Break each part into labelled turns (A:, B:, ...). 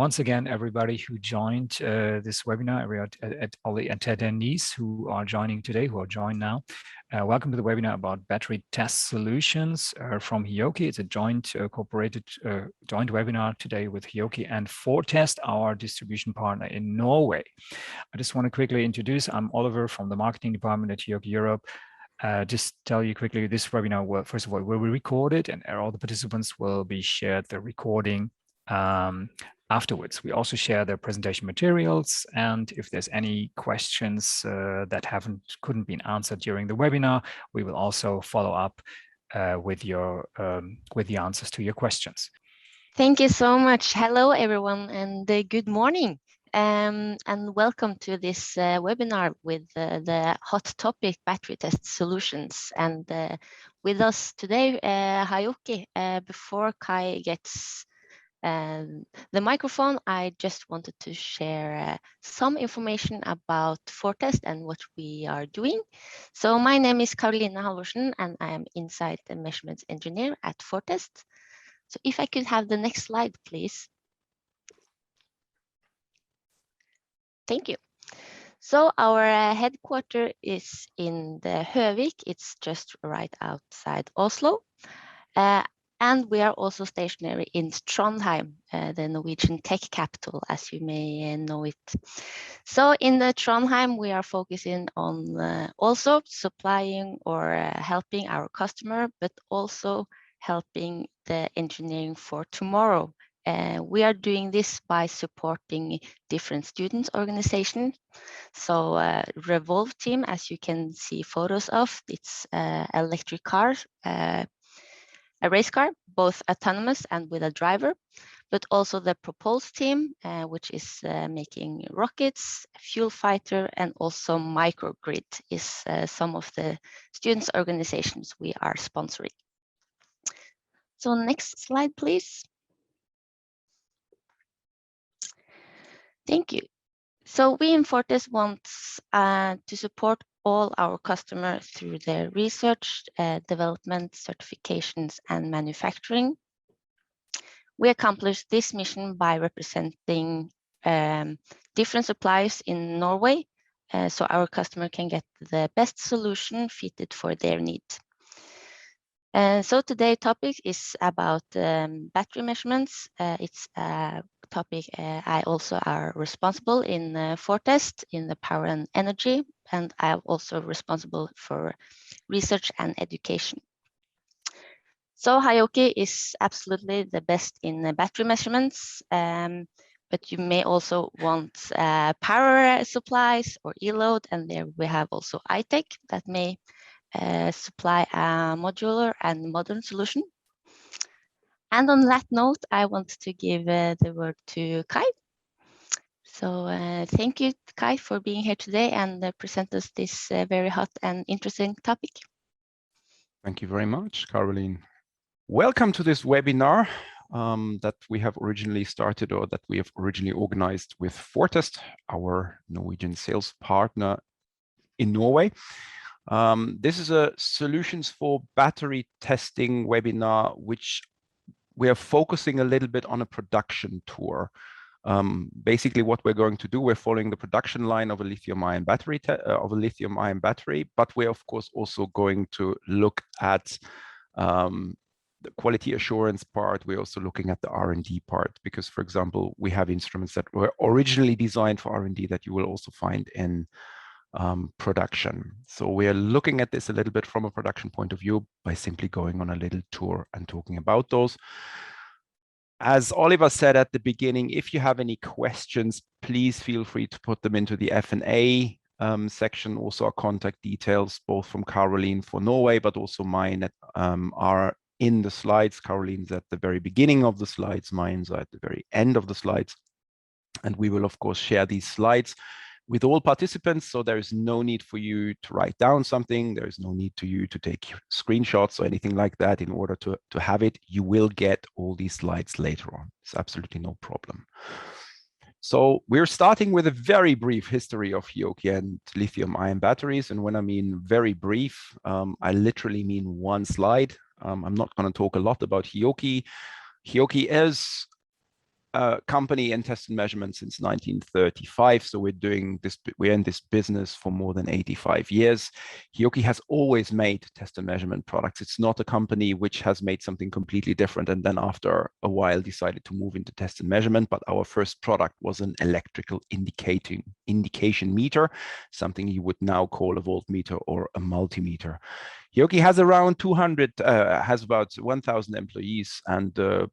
A: once again, everybody who joined this webinar, all the attendees who are joining today, who are joined now. Welcome to the webinar about battery test solutions from HIOKI. It's a joint joint webinar today with HIOKI and Fortest, our distribution partner in Norway. I just want to quickly introduce, I'm Oliver from the marketing department at HIOKI Europe. Just tell you quickly, this webinar will, first of all, will be recorded and all the participants will be shared the recording afterwards. We also share the presentation materials, and if there's any questions that couldn't be answered during the webinar, we will also follow up with the answers to your questions.
B: Thank you so much. Hello, everyone, and good morning. And welcome to this webinar with the hot topic battery test solutions. And with us today, HIOKI. Before Kai gets the microphone, I just wanted to share some information about Fortest and what we are doing. So my name is Karoline Halvorsen, and I am Insight and Measurements Engineer at Fortest. So if I could have the next slide, please. Thank you. So our headquarters is in the Høvik. It's just right outside Oslo. And we are also stationary in Trondheim, the Norwegian tech capital, as you may know it. So in the Trondheim, we are focusing on also supplying or helping our customer, but also helping the engineering for tomorrow. We are doing this by supporting different student organizations. So Revolve team, as you can see photos of, it's electric cars, a race car, both autonomous and with a driver, but also the Propulse team, which is making rockets, fuel fighter, and also microgrid is some of the students' organizations we are sponsoring. So next slide, please. Thank you. So we in Fortest want to support all our customers through their research, development, certifications, and manufacturing. We accomplish this mission by representing different suppliers in Norway, so our customer can get the best solution fitted for their needs. So today's topic is about battery measurements. It's a topic I also are responsible in Fortest in the power and energy, and I'm also responsible for research and education. So HIOKI is absolutely the best in battery measurements, but you may also want power supplies or e-load, and there we have also iTech that may supply a modular and modern solution. And on that note, I want to give the word to Kai. So thank you, Kai, for being here today and present us this very hot and interesting topic.
C: Thank you very much, Caroline. Welcome to this webinar that we have originally started, or that we have originally organized with Fortest, our Norwegian sales partner in Norway. This is a solutions for battery testing webinar, which we are focusing a little bit on a production tour. Basically, what we're going to do, we're following the production line of a lithium-ion battery, but we're of course also going to look at the quality assurance part. We're also looking at the R&D part, because, for example, we have instruments that were originally designed for R&D that you will also find in production. So we are looking at this a little bit from a production point of view by simply going on a little tour and talking about those. As Oliver said at the beginning, if you have any questions, please feel free to put them into the F&A section. Also, our contact details, both from Caroline for Norway, but also mine are in the slides. Caroline's at the very beginning of the slides, mine's at the very end of the slides. And we will, of course, share these slides with all participants, so there is no need for you to write down something. There is no need to you to take screenshots or anything like that in order to have it. You will get all these slides later on. It's absolutely no problem. So we're starting with a very brief history of HIOKI and lithium-ion batteries. And when I mean very brief, I literally mean one slide. I'm not going to talk a lot about HIOKI. HIOKI is company in test and measurement since 1935. So we're in this business for more than 85 years. HIOKI has always made test and measurement products. It's not a company which has made something completely different and then after a while decided to move into test and measurement. But our first product was an electrical indication meter, something you would now call a voltmeter or a multimeter. HIOKI has around has about 1,000 employees, and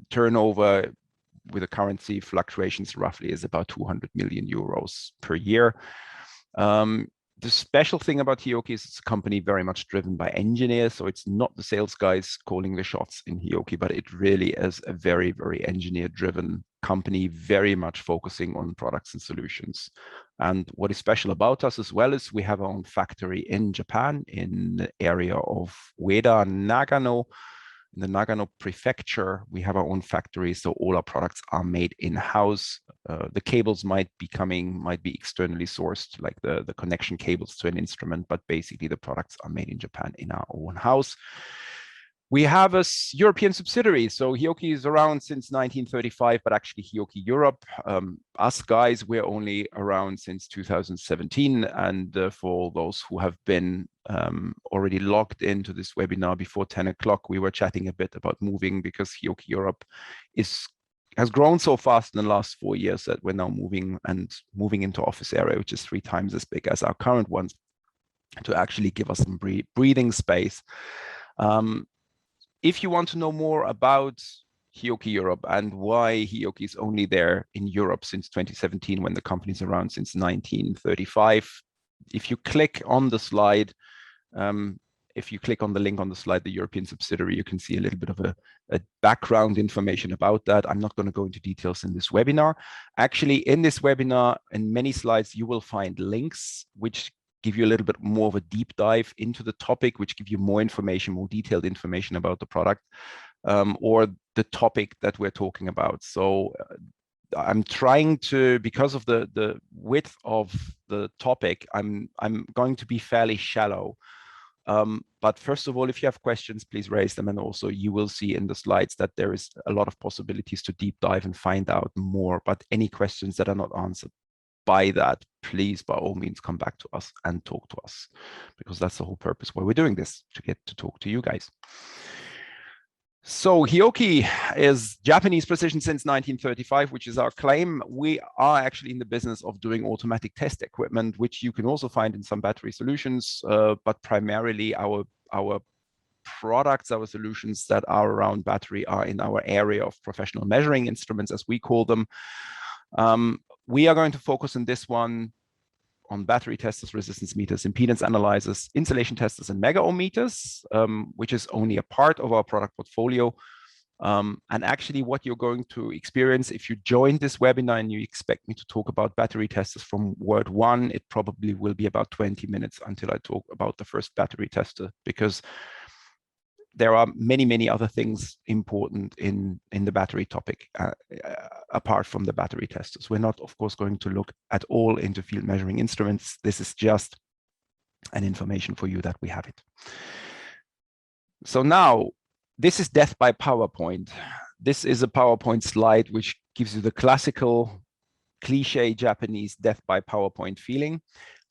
C: turnover with the currency fluctuations roughly is about 200 million euros per year. The special thing about HIOKI is it's a company very much driven by engineers. So it's not the sales guys calling the shots in HIOKI, but it really is a very, very engineer-driven company, very much focusing on products and solutions. And what is special about us as well is we have our own factory in Japan, in the area of Ueda, Nagano. In the Nagano prefecture, we have our own factory, so all our products are made in-house. The cables might be externally sourced, like the connection cables to an instrument, but basically the products are made in Japan in our own house. We have a European subsidiary. So HIOKI is around since 1935, but actually HIOKI Europe, us guys, we're only around since 2017. And for those who have been already logged into this webinar before 10 o'clock, we were chatting a bit about moving because HIOKI Europe has grown so fast in the last 4 years that we're now moving into office area, which is 3 times as big as our current ones, to actually give us some breathing space. If you want to know more about HIOKI Europe and why HIOKI is only there in Europe since 2017, when the company's around since 1935, if you click on the slide, if you click on the link on the slide, the European subsidiary, you can see a little bit of a background information about that. I'm not going to go into details in this webinar. Actually, in this webinar, in many slides, you will find links which give you a little bit more of a deep dive into the topic, which give you more information, more detailed information about the product or the topic that we're talking about. So I'm trying to, because of the width of the topic, I'm going to be fairly shallow. But first of all, if you have questions, please raise them. And also you will see in the slides that there is a lot of possibilities to deep dive and find out more. But any questions that are not answered by that, please, by all means, come back to us and talk to us, because that's the whole purpose why we're doing this, to get to talk to you guys. So HIOKI is Japanese precision since 1935, which is our claim. We are actually in the business of doing automatic test equipment, which you can also find in some battery solutions, but primarily our products, our solutions that are around battery are in our area of professional measuring instruments, as we call them. We are going to focus on this one on battery testers, resistance meters, impedance analyzers, insulation testers, and mega ohm meters, which is only a part of our product portfolio. And actually what you're going to experience if you join this webinar and you expect me to talk about battery testers from word one, it probably will be about 20 minutes until I talk about the first battery tester, because there are many, many other things important in the battery topic, apart from the battery testers. We're not, of course, going to look at all into field measuring instruments. This is just an information for you that we have it. So now, this is death by PowerPoint. This is a PowerPoint slide which gives you the classical cliche Japanese death by PowerPoint feeling.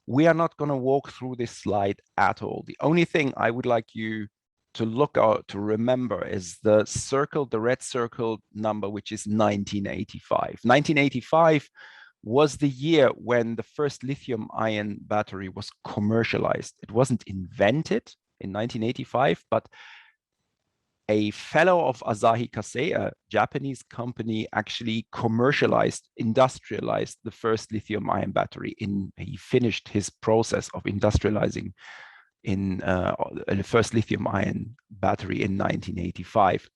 C: We are not going to walk through this slide at all. The only thing I would like you to look out, to remember, is the circle, the red circle number, which is 1985. 1985 was the year when the first lithium-ion battery was commercialized. It wasn't invented in 1985, but a fellow of Asahi Kasei, a Japanese company, actually industrialized the first lithium-ion battery. He finished his process of industrializing in the first lithium-ion battery in 1985.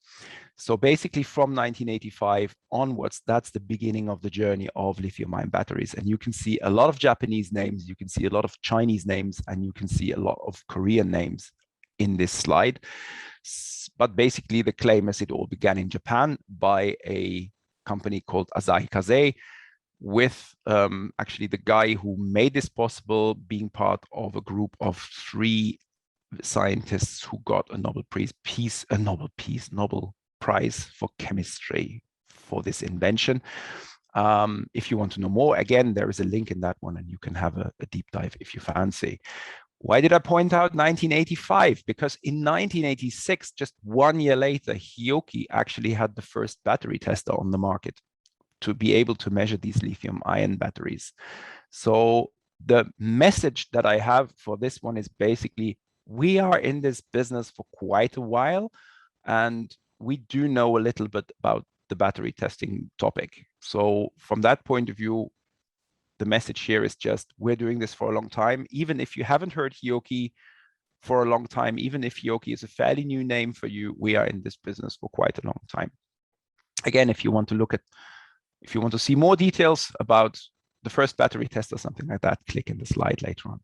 C: So basically from 1985 onwards, that's the beginning of the journey of lithium-ion batteries. And you can see a lot of Japanese names, you can see a lot of Chinese names, and you can see a lot of Korean names in this slide. But basically the claim is it all began in Japan by a company called Asahi Kasei, with actually the guy who made this possible being part of a group of 3 scientists who got a Nobel Prize for chemistry for this invention. If you want to know more, again, there is a link in that one and you can have a deep dive if you fancy. Why did I point out 1985? Because in 1986, just 1 year later, HIOKI actually had the first battery tester on the market to be able to measure these lithium-ion batteries. So the message that I have for this one is basically, we are in this business for quite a while, and we do know a little bit about the battery testing topic. So from that point of view, the message here is just, we're doing this for a long time. Even if you haven't heard HIOKI for a long time, even if HIOKI is a fairly new name for you, we are in this business for quite a long time. Again, if you want to see more details about the first battery test or something like that, click in the slide later on.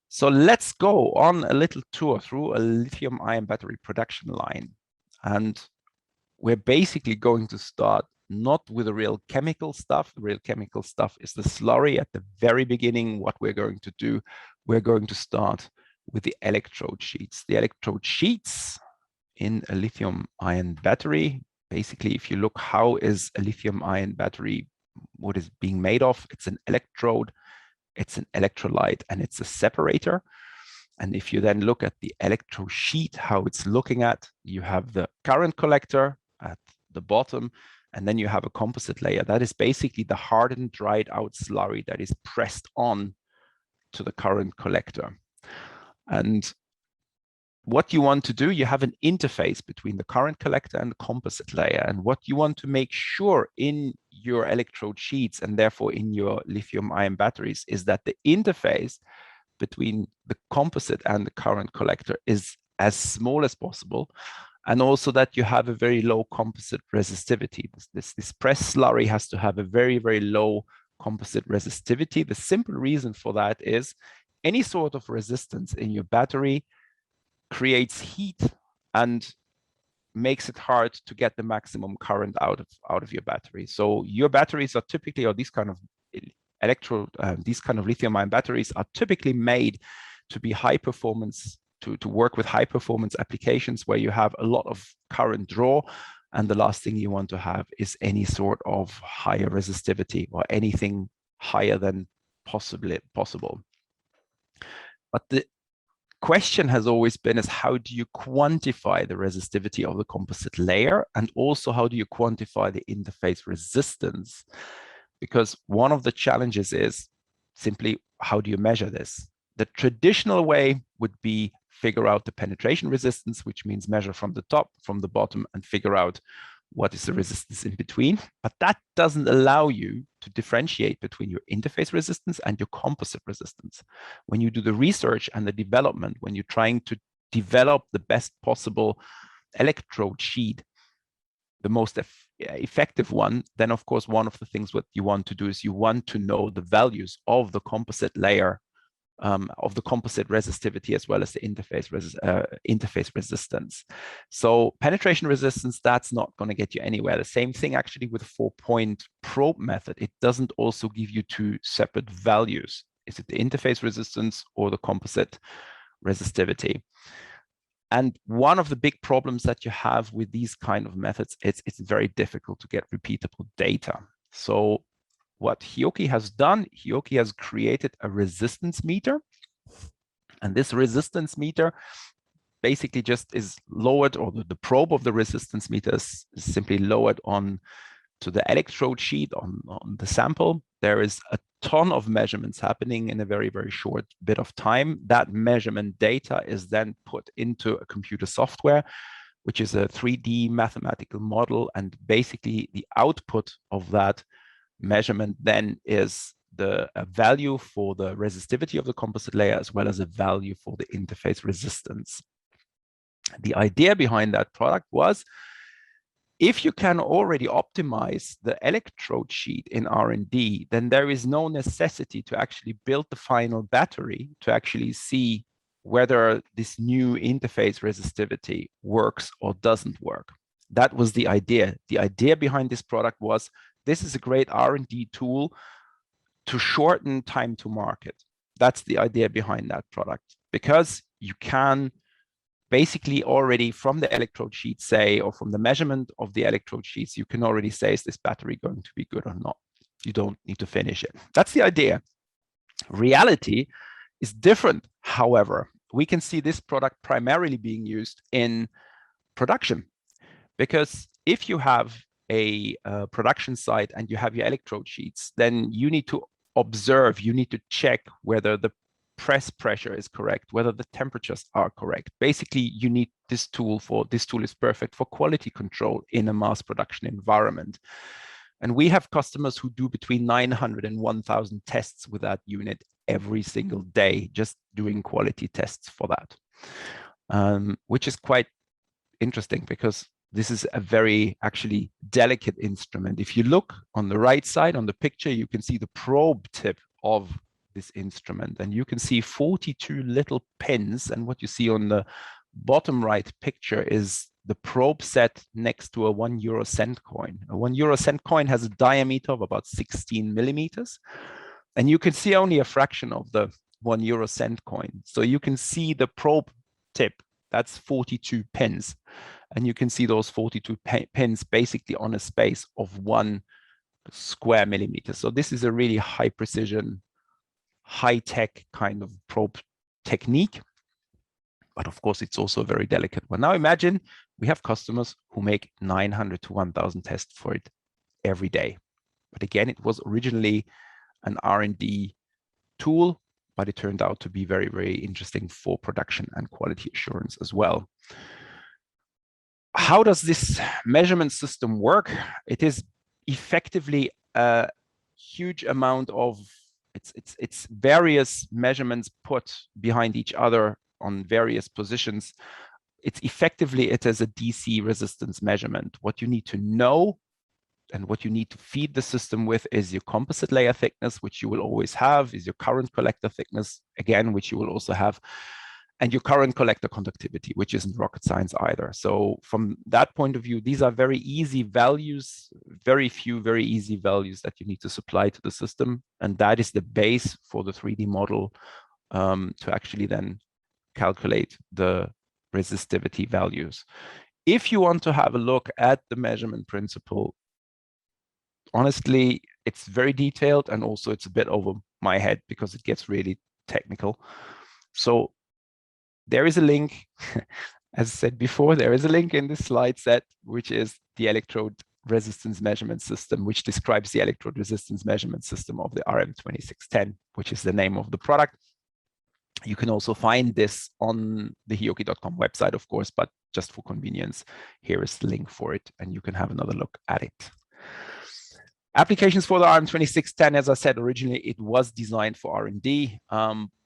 C: So let's go on a little tour through a lithium-ion battery production line. And we're basically going to start not with the real chemical stuff. The real chemical stuff is the slurry at the very beginning. What we're going to do, we're going to start with the electrode sheets. The electrode sheets in a lithium-ion battery, basically, if you look, how is a lithium-ion battery, what is being made of? It's an electrode, it's an electrolyte, and it's a separator. And if you then look at the electrode sheet, how it's looking at, you have the current collector at the bottom, and then you have a composite layer. That is basically the hardened, dried out slurry that is pressed on to the current collector. And what you want to do, you have an interface between the current collector and the composite layer. And what you want to make sure in your electrode sheets, and therefore in your lithium-ion batteries, is that the interface between the composite and the current collector is as small as possible, and also that you have a very low composite resistivity. This pressed slurry has to have a very, very low composite resistivity. The simple reason for that is any sort of resistance in your battery creates heat and makes it hard to get the maximum current out of your battery. So your batteries are typically, or these kind of lithium-ion batteries are typically made to be high performance, to work with high performance applications where you have a lot of current draw, and the last thing you want to have is any sort of higher resistivity or anything higher than possible. But the question has always been is, how do you quantify the resistivity of the composite layer, and also how do you quantify the interface resistance? Because one of the challenges is simply, how do you measure this? The traditional way would be figure out the penetration resistance, which means measure from the top, from the bottom, and figure out what is the resistance in between. But that doesn't allow you to differentiate between your interface resistance and your composite resistance. When you do the research and the development, when you're trying to develop the best possible electrode sheet, the most effective one, then of course, one of the things what you want to do is you want to know the values of the composite layer, of the composite resistivity, as well as the interface resistance. So penetration resistance, that's not going to get you anywhere. The same thing actually with 4-point probe method. It doesn't also give you two separate values. Is it the interface resistance or the composite resistivity? And one of the big problems that you have with these kind of methods, it's very difficult to get repeatable data. So what HIOKI has done, HIOKI has created a resistance meter. And this resistance meter basically just is lowered, or the probe of the resistance meter is simply lowered on to the electrode sheet on the sample. There is a ton of measurements happening in a very, very short bit of time. That measurement data is then put into a computer software, which is a 3D mathematical model. And basically the output of that measurement then is a value for the resistivity of the composite layer, as well as a value for the interface resistance. The idea behind that product was, if you can already optimize the electrode sheet in R&D, then there is no necessity to actually build the final battery to actually see whether this new interface resistivity works or doesn't work. That was the idea. The idea behind this product was, this is a great R&D tool to shorten time to market. That's the idea behind that product, because you can basically already from the electrode sheet say, or from the measurement of the electrode sheets, you can already say, is this battery going to be good or not? You don't need to finish it. That's the idea. Reality is different. However, we can see this product primarily being used in production, because if you have a production site and you have your electrode sheets, then you need to observe, you need to check whether the press pressure is correct, whether the temperatures are correct. Basically, you need this tool is perfect for quality control in a mass production environment. And we have customers who do between 900 and 1,000 tests with that unit every single day, just doing quality tests for that, which is quite interesting because this is a very actually delicate instrument. If you look on the right side on the picture, you can see the probe tip of this instrument, and you can see 42 little pins. And what you see on the bottom right picture is the probe set next to a 1 euro cent coin. A 1 euro cent coin has a diameter of about 16 millimeters. And you can see only a fraction of the 1 euro cent coin. So you can see the probe tip, that's 42 pins. And you can see those 42 pins basically on a space of 1 square millimeter. So this is a really high precision, high-tech kind of probe technique. But of course, it's also a very delicate one. Now imagine we have customers who make 900 to 1,000 tests for it every day. But again, it was originally an R&D tool, but it turned out to be very, very interesting for production and quality assurance as well. How does this measurement system work? It is effectively a huge amount of it's various measurements put behind each other on various positions. It is a DC resistance measurement. What you need to know and what you need to feed the system with is your composite layer thickness, which you will always have, is your current collector thickness, again, which you will also have, and your current collector conductivity, which isn't rocket science either. So from that point of view, these are very easy values, very few, very easy values that you need to supply to the system. And that is the base for the 3D model to actually then calculate the resistivity values. If you want to have a look at the measurement principle, honestly, it's very detailed, and also it's a bit over my head because it gets really technical. So there is a link, as I said before, there is a link in this slide set, which is the electrode resistance measurement system, which describes the electrode resistance measurement system of the RM2610, which is the name of the product. You can also find this on the HIOKI.com website, of course, but just for convenience, here is the link for it, and you can have another look at it. Applications for the RM2610, as I said, originally it was designed for R&D,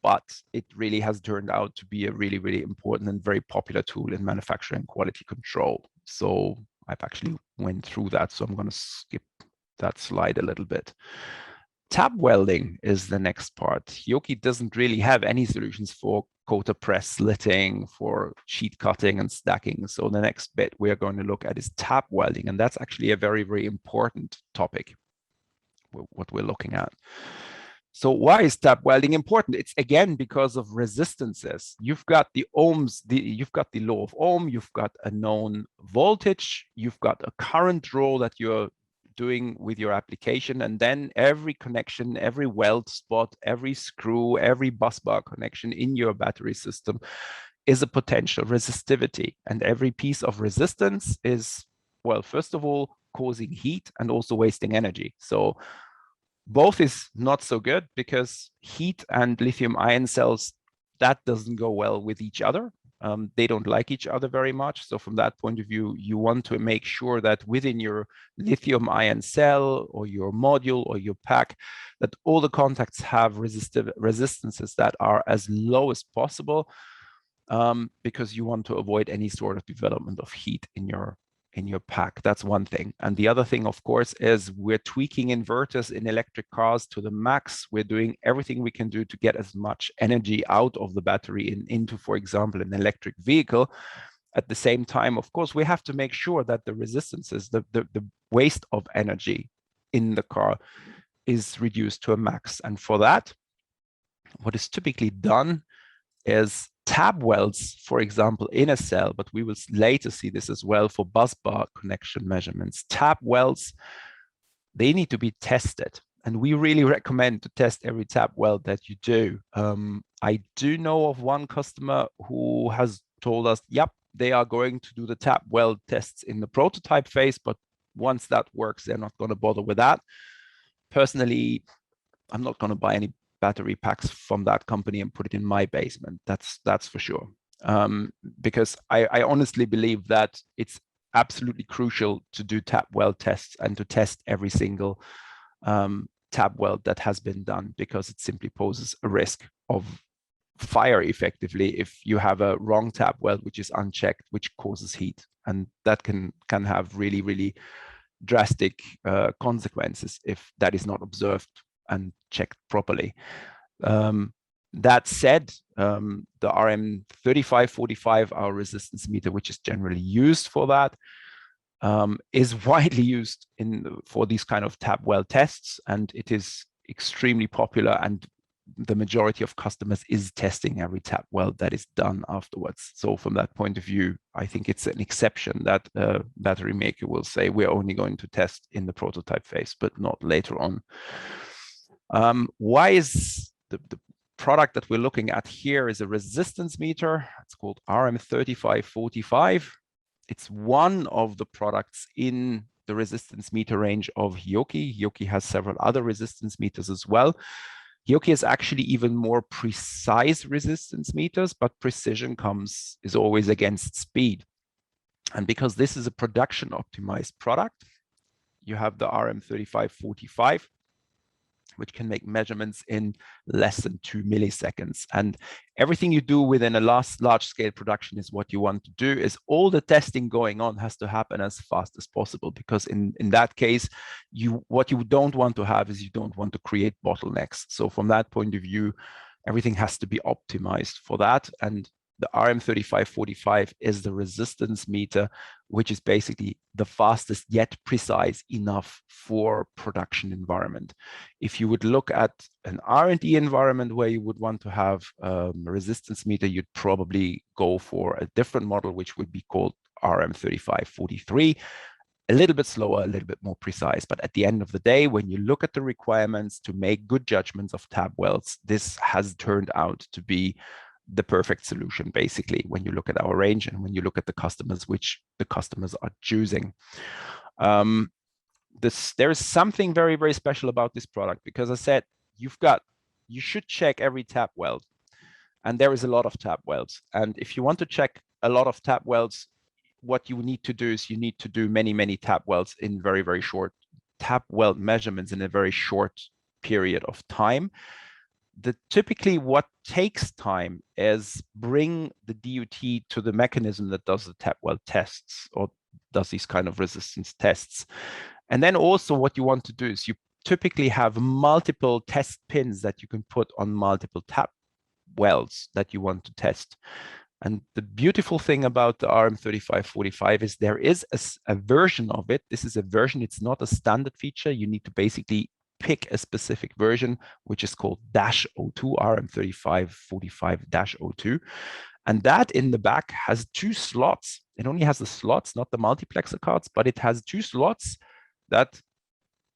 C: but it really has turned out to be a really, really important and very popular tool in manufacturing quality control. So I've actually went through that, so I'm going to skip that slide a little bit. Tab welding is the next part. HIOKI doesn't really have any solutions for coater press slitting, for sheet cutting and stacking. So the next bit we're going to look at is tab welding, and that's actually a very, very important topic, what we're looking at. So why is tab welding important? It's again because of resistances. You've got the ohms, you've got the law of Ohm, you've got a known voltage, you've got a current rule that you're doing with your application, and then every connection, every weld spot, every screw, every bus bar connection in your battery system is a potential resistivity. And every piece of resistance is, well, first of all, causing heat and also wasting energy. So both is not so good, because heat and lithium ion cells, that doesn't go well with each other. They don't like each other very much. So from that point of view, you want to make sure that within your lithium ion cell or your module or your pack, that all the contacts have resistances that are as low as possible, because you want to avoid any sort of development of heat in your pack. That's one thing. And the other thing, of course, is we're tweaking inverters in electric cars to the max. We're doing everything we can do to get as much energy out of the battery into, for example, an electric vehicle. At the same time, of course, we have to make sure that the resistances, the waste of energy in the car is reduced to a max. And for that, what is typically done is tab welds, for example, in a cell, but we will later see this as well for busbar connection measurements. Tab welds, they need to be tested. And we really recommend to test every tab weld that you do. I do know of one customer who has told us, yep, they are going to do the tab weld tests in the prototype phase, but once that works, they're not going to bother with that. Personally, I'm not going to buy any battery packs from that company and put it in my basement. That's for sure. Because I honestly believe that it's absolutely crucial to do tab weld tests and to test every single tab weld that has been done, because it simply poses a risk of fire effectively if you have a wrong tab weld which is unchecked, which causes heat, and that can have really drastic consequences if that is not observed and checked properly. That said, the RM3545, our resistance meter, which is generally used for that, is widely used for these kind of tab weld tests, and it is extremely popular, and the majority of customers is testing every tab weld that is done afterwards. So from that point of view, I think it's an exception that a battery maker will say we're only going to test in the prototype phase, but not later on. Why is the product that we're looking at here is a resistance meter. It's called RM3545. It's one of the products in the resistance meter range of HIOKI. HIOKI has several other resistance meters as well. HIOKI is actually even more precise resistance meters, but precision is always against speed. And because this is a production optimized product, you have the RM3545, which can make measurements in less than 2 milliseconds. And everything you do within a large scale production is what you want to do, is all the testing going on has to happen as fast as possible, because in that case, what you don't want to have is you don't want to create bottlenecks. So from that point of view, everything has to be optimized for that. And the RM3545 is the resistance meter, which is basically the fastest yet precise enough for production environment. If you would look at an R&D environment where you would want to have a resistance meter, you'd probably go for a different model, which would be called RM3543. A little bit slower, a little bit more precise. But at the end of the day, when you look at the requirements to make good judgments of tab welds, this has turned out to be the perfect solution, basically, when you look at our range and when you look at the customers, which the customers are choosing. There is something very special about this product, because I said you should check every tab weld, and there is a lot of tab welds. And if you want to check a lot of tab welds, what you need to do is you need to do many tab welds in very short tab weld measurements in a very short period of time. Typically what takes time is bring the DUT to the mechanism that does the tab weld tests or does these kind of resistance tests. And then also what you want to do is you typically have multiple test pins that you can put on multiple tab welds that you want to test. And the beautiful thing about the RM3545 is there is a version of it. This is a version, it's not a standard feature. You need to basically pick a specific version, which is called -02, RM3545-02. And that in the back has 2 slots. It only has the slots, not the multiplexer cards, but it has 2 slots that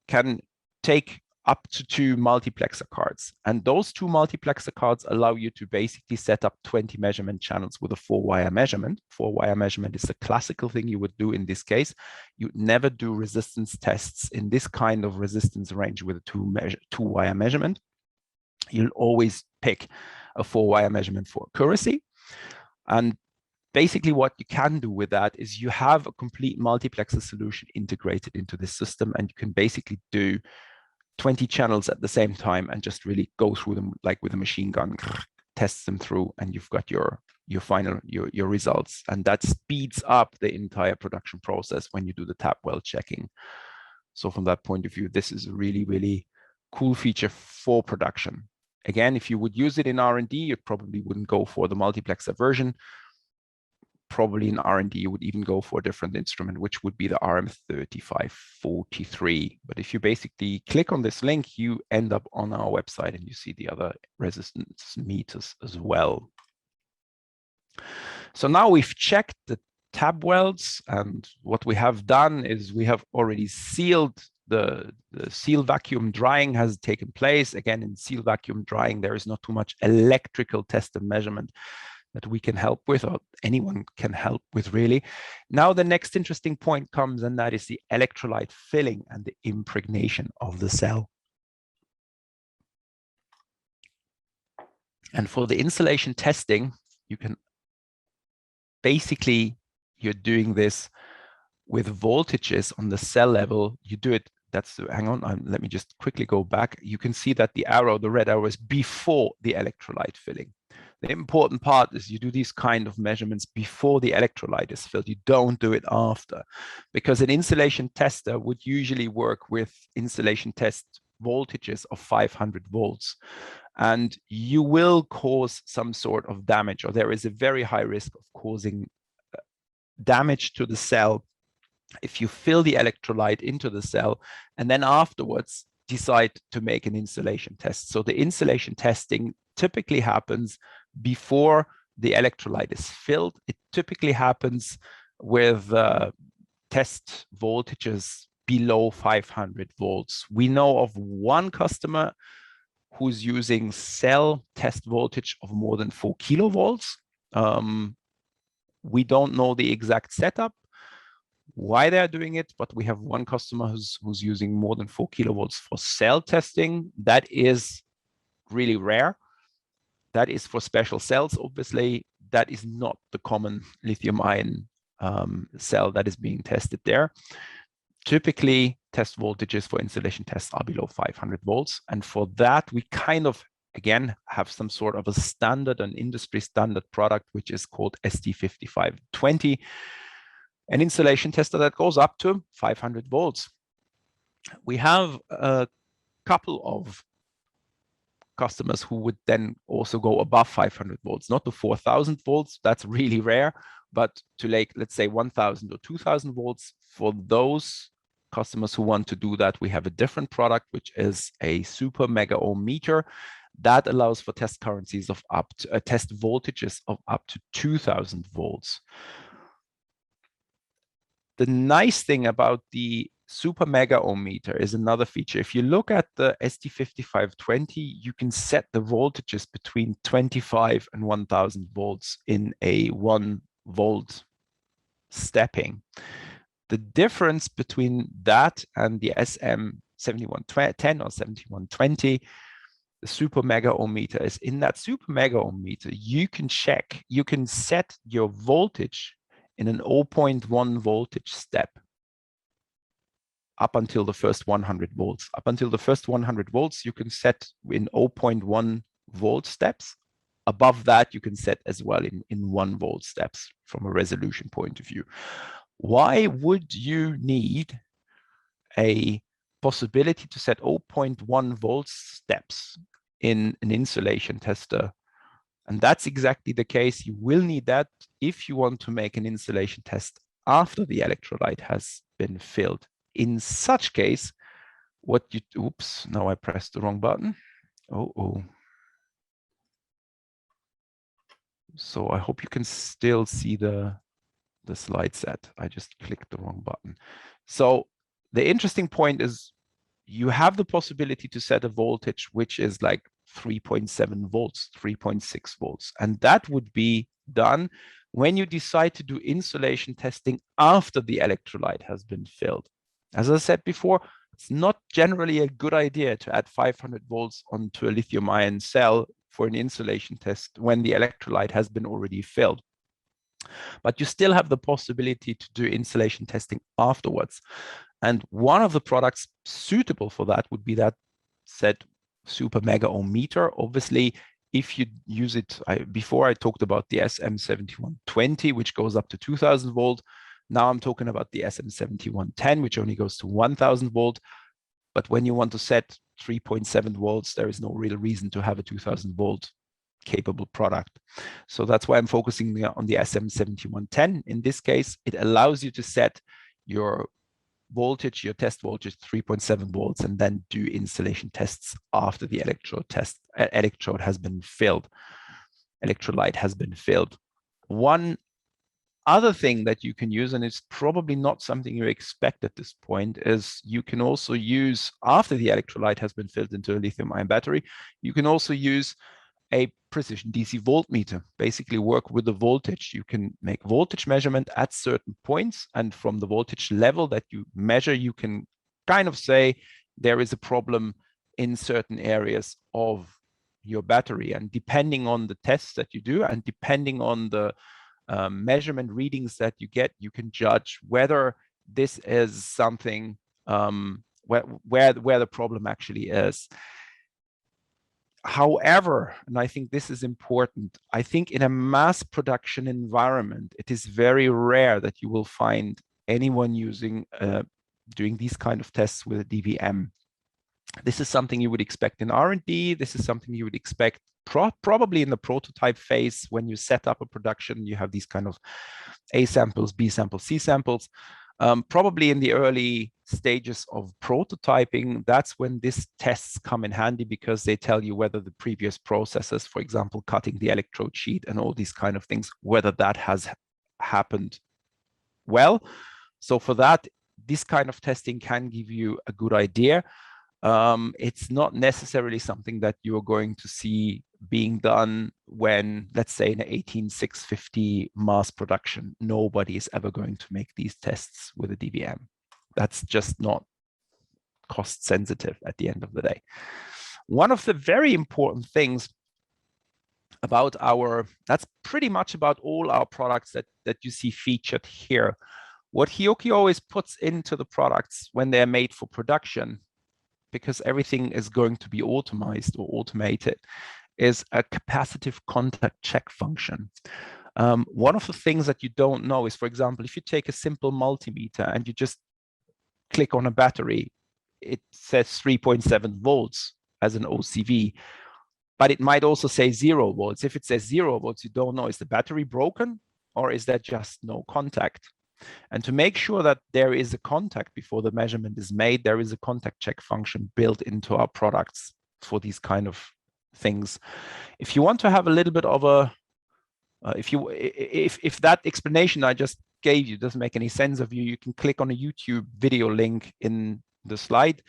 C: can take up to 2 multiplexer cards. And those 2 multiplexer cards allow you to basically set up 20 measurement channels with a 4-wire measurement. 4-wire measurement is the classical thing you would do in this case. You'd never do resistance tests in this kind of resistance range with a 2-wire measurement. You'll always pick a 4-wire measurement for accuracy. And basically what you can do with that is you have a complete multiplexer solution integrated into this system, and you can basically do 20 channels at the same time and just really go through them like with a machine gun, test them through, and you've got your final results. And that speeds up the entire production process when you do the tab weld checking. So from that point of view, this is a really cool feature for production. Again, if you would use it in R&D, you probably wouldn't go for the multiplexer version. Probably in R&D, you would even go for a different instrument, which would be the RM3543. But if you basically click on this link, you end up on our website and you see the other resistance meters as well. So now we've checked the tab welds, and what we have done is we have already sealed the seal vacuum drying has taken place. Again, in seal vacuum drying, there is not too much electrical test and measurement that we can help with, or anyone can help with, really. Now the next interesting point comes, and that is the electrolyte filling and the impregnation of the cell. And for the insulation testing, you can basically, you're doing this with voltages on the cell level. You do it, hang on, let me just quickly go back. You can see that the arrow, the red arrow, is before the electrolyte filling. The important part is you do these kind of measurements before the electrolyte is filled. You don't do it after, because an insulation tester would usually work with insulation test voltages of 500 volts. And you will cause some sort of damage, or there is a very high risk of causing damage to the cell if you fill the electrolyte into the cell and then afterwards decide to make an insulation test. So the insulation testing typically happens before the electrolyte is filled. It typically happens with test voltages below 500 volts. We know of one customer who's using cell test voltage of more than 4 kilovolts. We don't know the exact setup, why they're doing it, but we have one customer who's using more than 4 kilovolts for cell testing. That is really rare. That is for special cells, obviously. That is not the common lithium-ion cell that is being tested there. Typically, test voltages for insulation tests are below 500 volts. And for that, we kind of, again, have some sort of a standard, an industry standard product, which is called ST5520, an insulation tester that goes up to 500 volts. We have a couple of customers who would then also go above 500 volts, not to 4,000 volts. That's really rare, but to, like, let's say 1,000 or 2,000 volts. For those customers who want to do that, we have a different product, which is a super mega ohm meter that allows for test currencies of up to test voltages of up to 2,000 volts. The nice thing about the super mega ohm meter is another feature. If you look at the ST5520, you can set the voltages between 25 and 1,000 volts in a 1 volt stepping. The difference between that and the SM7110 or 7120, the super mega ohm meter, is in that super mega ohm meter, you can set your voltage in an 0.1 voltage step up until the first 100 volts. Up until the first 100 volts, you can set in 0.1 volt steps. Above that, you can set as well in 1 volt steps from a resolution point of view. Why would you need a possibility to set 0.1 volt steps in an insulation tester? And that's exactly the case. You will need that if you want to make an insulation test after the electrolyte has been filled. In such case, oops, now I pressed the wrong button. So I hope you can still see the slide set. I just clicked the wrong button. So the interesting point is you have the possibility to set a voltage which is like 3.7 volts, 3.6 volts. And that would be done when you decide to do insulation testing after the electrolyte has been filled. As I said before, it's not generally a good idea to add 500 volts onto a lithium-ion cell for an insulation test when the electrolyte has been already filled. But you still have the possibility to do insulation testing afterwards. And one of the products suitable for that would be that said super mega ohm meter. Obviously, if you use it, before I talked about the SM7120, which goes up to 2,000 volt. Now I'm talking about the SM7110, which only goes to 1,000 volt. But when you want to set 3.7 volts, there is no real reason to have a 2,000 volt capable product. So that's why I'm focusing on the SM7110. In this case, it allows you to set your voltage, your test voltage 3.7 volts, and then do insulation tests after the electrode has been filled, electrolyte has been filled. One other thing that you can use, and it's probably not something you expect at this point, is you can also use, after the electrolyte has been filled into a lithium-ion battery, you can also use a precision DC voltmeter, basically work with the voltage. You can make voltage measurement at certain points, and from the voltage level that you measure, you can kind of say there is a problem in certain areas of your battery. And depending on the tests that you do, and depending on the measurement readings that you get, you can judge whether this is something where the problem actually is. However, and I think this is important, I think in a mass production environment, it is very rare that you will find anyone doing these kind of tests with a DVM. This is something you would expect in R&D. This is something you would expect probably in the prototype phase. When you set up a production, you have these kind of A samples, B samples, C samples. Probably in the early stages of prototyping, that's when these tests come in handy, because they tell you whether the previous processes, for example, cutting the electrode sheet and all these kind of things, whether that has happened well. So for that, this kind of testing can give you a good idea. It's not necessarily something that you're going to see being done when, let's say, in an 18650 mass production. Nobody is ever going to make these tests with a DVM. That's just not cost sensitive at the end of the day. One of the very important things about that's pretty much about all our products that you see featured here. What HIOKI always puts into the products when they're made for production, because everything is going to be automized or automated, is a capacitive contact check function. One of the things that you don't know is, for example, if you take a simple multimeter and you just click on a battery, it says 3.7 volts as an OCV, but it might also say 0 volts. If it says 0 volts, you don't know, is the battery broken or is there just no contact? And to make sure that there is a contact before the measurement is made, there is a contact check function built into our products for these kind of things. If you want to have a little bit of a, if that explanation I just gave you doesn't make any sense of you, you can click on a YouTube video link in the slide.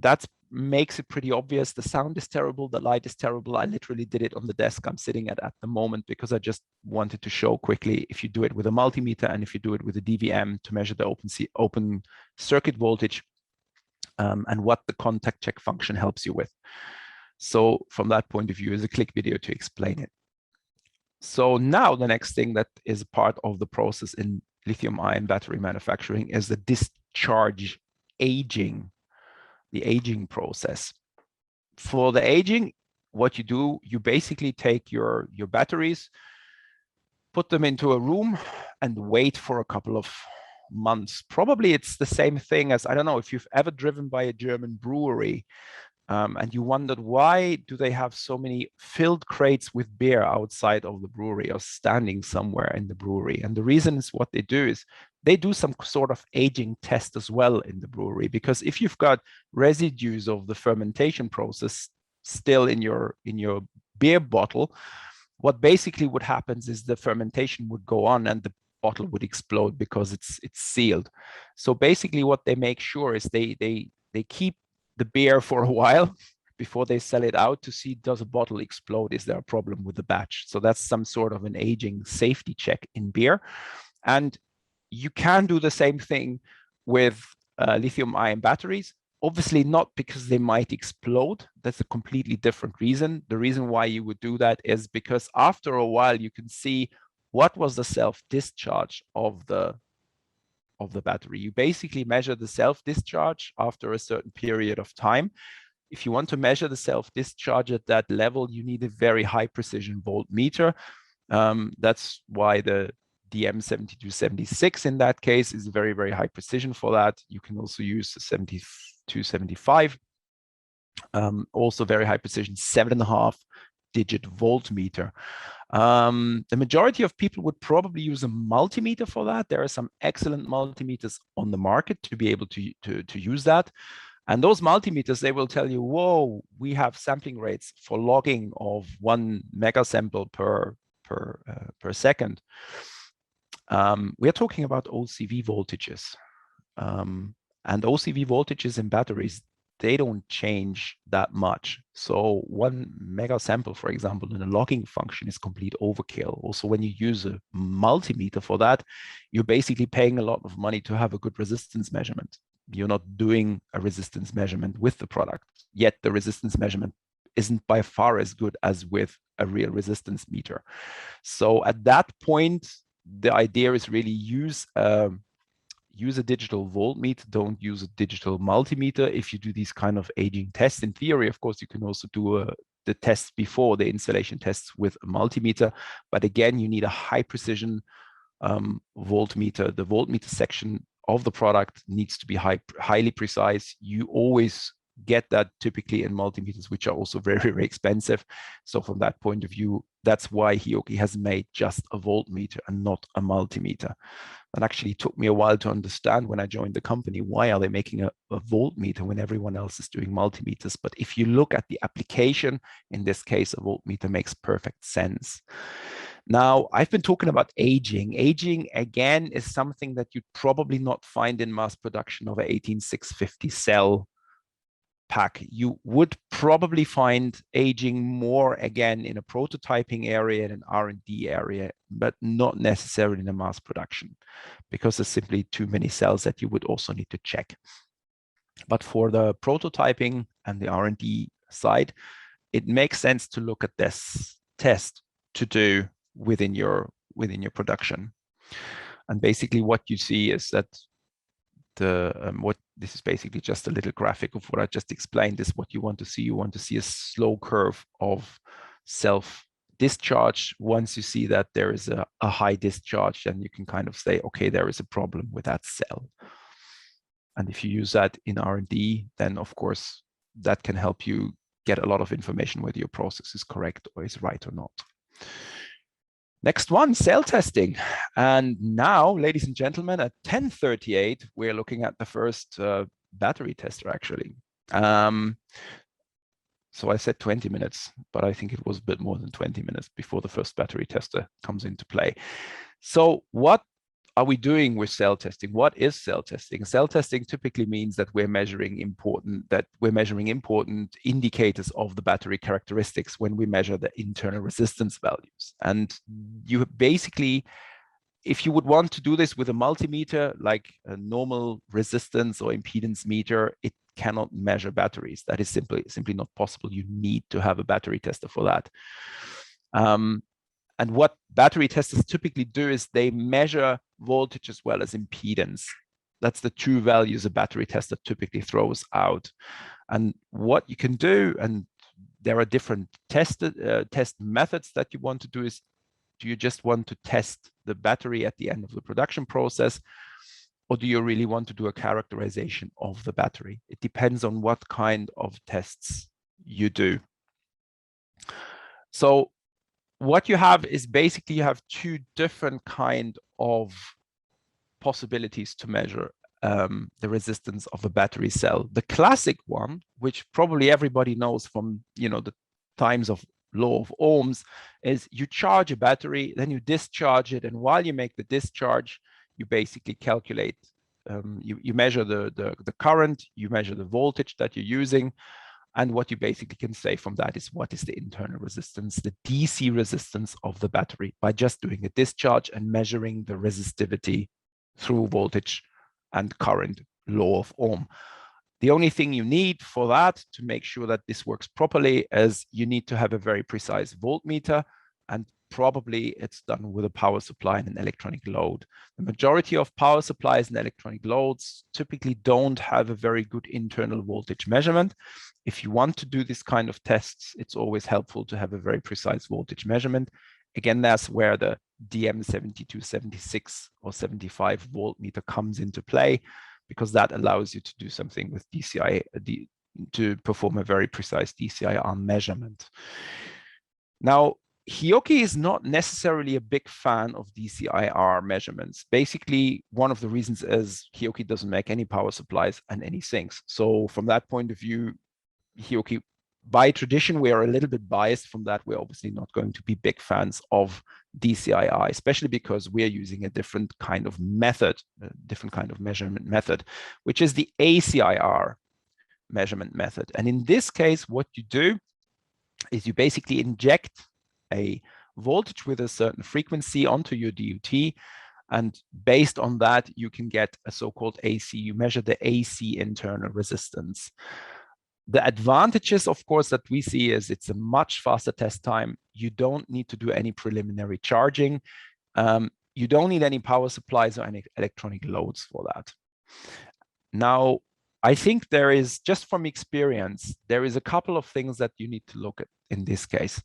C: That makes it pretty obvious. The sound is terrible, the light is terrible. I literally did it on the desk I'm sitting at the moment, because I just wanted to show quickly, if you do it with a multimeter and if you do it with a DVM, to measure the open circuit voltage and what the contact check function helps you with. So from that point of view, is a click video to explain it. So now the next thing that is part of the process in lithium-ion battery manufacturing is the discharge aging. The aging process. For the aging, what you do, you basically take your batteries, put them into a room and wait for a couple of months. Probably it's the same thing as, I don't know if you've ever driven by a German brewery and you wondered, why do they have so many filled crates with beer outside of the brewery or standing somewhere in the brewery? And the reason is, what they do is they do some sort of aging test as well in the brewery, because if you've got residues of the fermentation process still in your beer bottle, what basically would happen is the fermentation would go on and the bottle would explode because it's sealed. So basically what they make sure is they keep the beer for a while before they sell it out to see, does a bottle explode? Is there a problem with the batch? So that's some sort of an aging safety check in beer. And you can do the same thing with lithium-ion batteries. Obviously not because they might explode. That's a completely different reason. The reason why you would do that is because after a while you can see what was the self-discharge of the battery. You basically measure the self-discharge after a certain period of time. If you want to measure the self-discharge at that level, you need a very high precision voltmeter. That's why the DM7276 in that case is very, very high precision for that. You can also use the 7275, also very high precision, 7.5 digit voltmeter. The majority of people would probably use a multimeter for that. There are some excellent multimeters on the market to be able to use that. And those multimeters, they will tell you, whoa, we have sampling rates for logging of 1 megasample per per second. We are talking about OCV voltages. And OCV voltages in batteries, they don't change that much. So 1 mega sample, for example, in a logging function is complete overkill. Also, when you use a multimeter for that, you're basically paying a lot of money to have a good resistance measurement. You're not doing a resistance measurement with the product, yet the resistance measurement isn't by far as good as with a real resistance meter. So at that point, the idea is really use a digital voltmeter, don't use a digital multimeter. If you do these kind of aging tests, in theory, of course, you can also do the tests before the installation tests with a multimeter. But again, you need a high precision voltmeter. The voltmeter section of the product needs to be highly precise. You always get that typically in multimeters, which are also very, very expensive. So from that point of view, that's why HIOKI has made just a voltmeter and not a multimeter. That actually took me a while to understand when I joined the company. Why are they making a voltmeter when everyone else is doing multimeters? But if you look at the application, in this case, a voltmeter makes perfect sense. Now, I've been talking about aging. Aging, again, is something that you'd probably not find in mass production of an 18650 cell pack. You would probably find aging more, again, in a prototyping area and an R&D area, but not necessarily in a mass production, because there's simply too many cells that you would also need to check. But for the prototyping and the R&D side, it makes sense to look at this test to do within your production. And basically what you see is that this is basically just a little graphic of what I just explained. Is what you want to see. You want to see a slow curve of self-discharge. Once you see that there is a high discharge, then you can kind of say, okay, there is a problem with that cell. And if you use that in R&D, then of course that can help you get a lot of information whether your process is correct or is right or not. Next one, cell testing. And now, ladies and gentlemen, at 10:38, we're looking at the first battery tester, actually. So I said 20 minutes, but I think it was a bit more than 20 minutes before the first battery tester comes into play. So what are we doing with cell testing? What is cell testing? Cell testing typically means that we're measuring important indicators of the battery characteristics when we measure the internal resistance values. And you basically, if you would want to do this with a multimeter, like a normal resistance or impedance meter, it cannot measure batteries. That is simply not possible. You need to have a battery tester for that. And what battery testers typically do is they measure voltage as well as impedance. That's the two values a battery tester typically throws out. And what you can do, and there are different test methods that you want to do, is do you just want to test the battery at the end of the production process, or do you really want to do a characterization of the battery? It depends on what kind of tests you do. So what you have is basically you have two different kind of possibilities to measure the resistance of a battery cell. The classic one, which probably everybody knows from the times of law of ohms, is you charge a battery, then you discharge it, and while you make the discharge, you basically calculate, you measure the current, you measure the voltage that you're using. And what you basically can say from that is what is the internal resistance, the DC resistance of the battery, by just doing a discharge and measuring the resistivity through voltage and current law of Ohm. The only thing you need for that to make sure that this works properly is you need to have a very precise voltmeter, and probably it's done with a power supply and an electronic load. The majority of power supplies and electronic loads typically don't have a very good internal voltage measurement. If you want to do this kind of tests, it's always helpful to have a very precise voltage measurement. Again, that's where the DM7276 or 75 voltmeter comes into play, because that allows you to do something with DCI, to perform a very precise DCIR measurement. Now, HIOKI is not necessarily a big fan of DCIR measurements. Basically, one of the reasons is HIOKI doesn't make any power supplies and any sinks. So from that point of view, HIOKI by tradition, we are a little bit biased from that. We're obviously not going to be big fans of DCIR, especially because we are using a different kind of method, a different kind of measurement method, which is the ACIR measurement method. And in this case, what you do is you basically inject a voltage with a certain frequency onto your DUT, and based on that, you can get a so-called AC. You measure the AC internal resistance. The advantages, of course, that we see is it's a much faster test time. You don't need to do any preliminary charging. You don't need any power supplies or any electronic loads for that. Now, I think there is, just from experience, there is a couple of things that you need to look at in this case.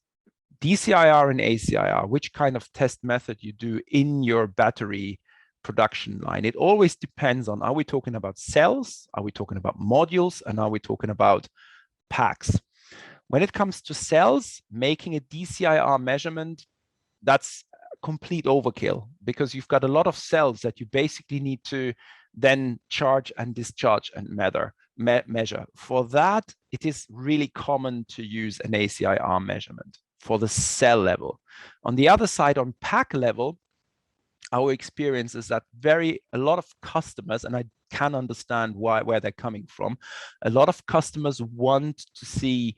C: DCIR and ACIR, which kind of test method you do in your battery production line. It always depends on, are we talking about cells? Are we talking about modules? And are we talking about packs? When it comes to cells, making a DCIR measurement, that's complete overkill, because you've got a lot of cells that you basically need to then charge and discharge and measure. For that, it is really common to use an ACIR measurement for the cell level. On the other side, on pack level, our experience is that a lot of customers, and I can understand where they're coming from, a lot of customers want to see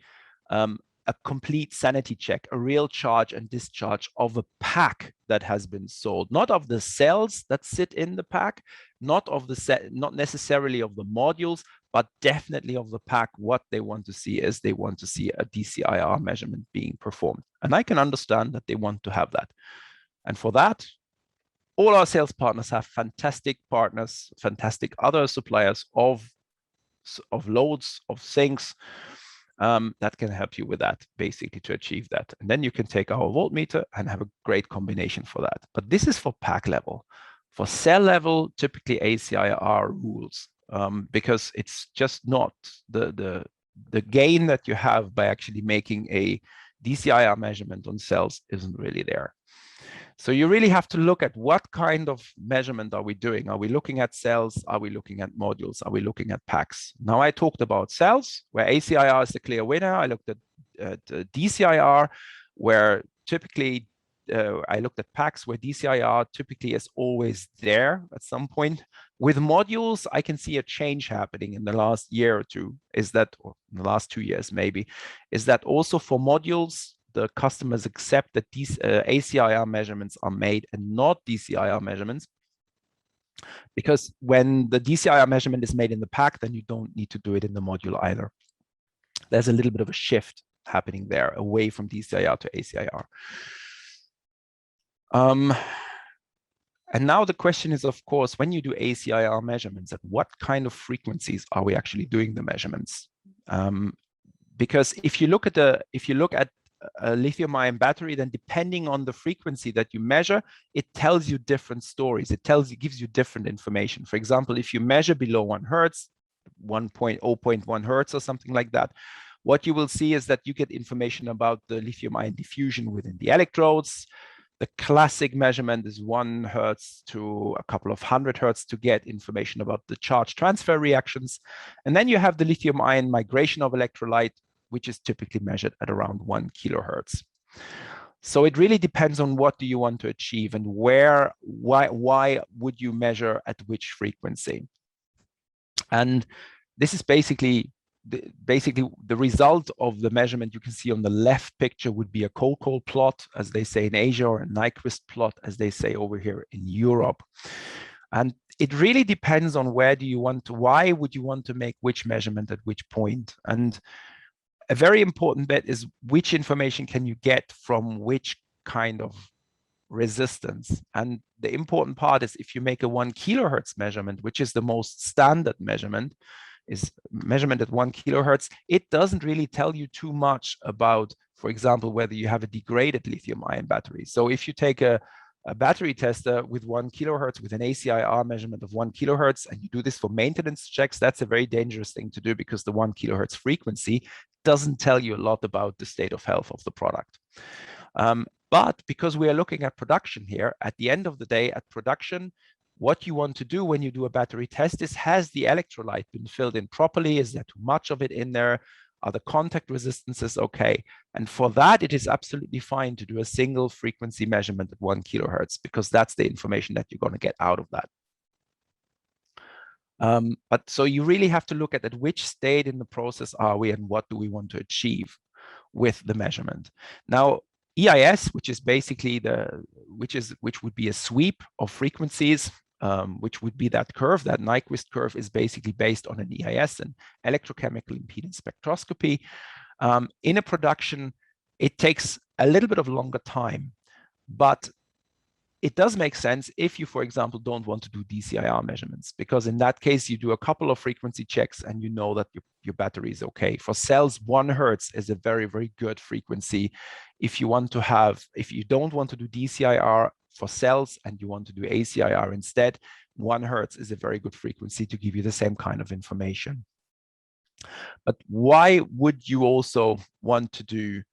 C: a complete sanity check, a real charge and discharge of a pack that has been sold, not of the cells that sit in the pack, not necessarily of the modules, but definitely of the pack. What they want to see is they want to see a DCIR measurement being performed. And I can understand that they want to have that. And for that, all our sales partners have fantastic partners, fantastic other suppliers of loads, of sinks, that can help you with that, basically, to achieve that. And then you can take our voltmeter and have a great combination for that. But this is for pack level. For cell level, typically ACIR rules, because it's just not the gain that you have by actually making a DCIR measurement on cells isn't really there. So you really have to look at what kind of measurement are we doing? Are we looking at cells? Are we looking at modules? Are we looking at packs? Now, I talked about cells, where ACIR is the clear winner. I looked at DCIR, where typically I looked at packs, where DCIR typically is always there at some point. With modules, I can see a change happening in the last year or two, or in the last 2 years maybe, is that also for modules, the customers accept that these ACIR measurements are made and not DCIR measurements. Because when the DCIR measurement is made in the pack, then you don't need to do it in the module either. There's a little bit of a shift happening there, away from DCIR to ACIR. And now the question is, of course, when you do ACIR measurements, at what kind of frequencies are we actually doing the measurements? Because if you look at a lithium-ion battery, then depending on the frequency that you measure, it tells you different stories. It gives you different information. For example, if you measure below 1 Hertz, 0.1 Hertz or something like that, what you will see is that you get information about the lithium-ion diffusion within the electrodes. The classic measurement is 1 Hertz to a couple of 100 Hertz to get information about the charge transfer reactions. And then you have the lithium-ion migration of electrolyte, which is typically measured at around 1 kilohertz. So it really depends on what do you want to achieve and why would you measure at which frequency. And this is basically the result of the measurement. You can see on the left picture would be a Cold plot, as they say in Asia, or a Nyquist plot, as they say over here in Europe. And it really depends on why would you want to make which measurement at which point. And a very important bit is which information can you get from which kind of resistance. And the important part is if you make a 1 kilohertz measurement, which is the most standard measurement, is measurement at 1 kilohertz, it doesn't really tell you too much about, for example, whether you have a degraded lithium-ion battery. So if you take a battery tester with 1 kilohertz, with an ACIR measurement of 1 kilohertz, and you do this for maintenance checks, that's a very dangerous thing to do, because the 1 kilohertz frequency doesn't tell you a lot about the state of health of the product. But because we are looking at production here, at the end of the day, at production, what you want to do when you do a battery test is, has the electrolyte been filled in properly? Is there too much of it in there? Are the contact resistances okay? And for that, it is absolutely fine to do a single frequency measurement at 1 kilohertz, because that's the information that you're going to get out of that. But so you really have to look at which state in the process are we and what do we want to achieve with the measurement. Now, EIS, which is basically which would be a sweep of frequencies, which would be that curve, that Nyquist curve is basically based on an EIS, an electrochemical impedance spectroscopy. In a production, it takes a little bit of longer time, but it does make sense if you, for example, don't want to do DCIR measurements, because in that case, you do a couple of frequency checks and you know that your battery is okay. For cells, 1 hertz is a very, very good frequency. If you don't want to do DCIR for cells and you want to do ACIR instead, 1 hertz is a very good frequency to give you the same kind of information. But why would you also want to do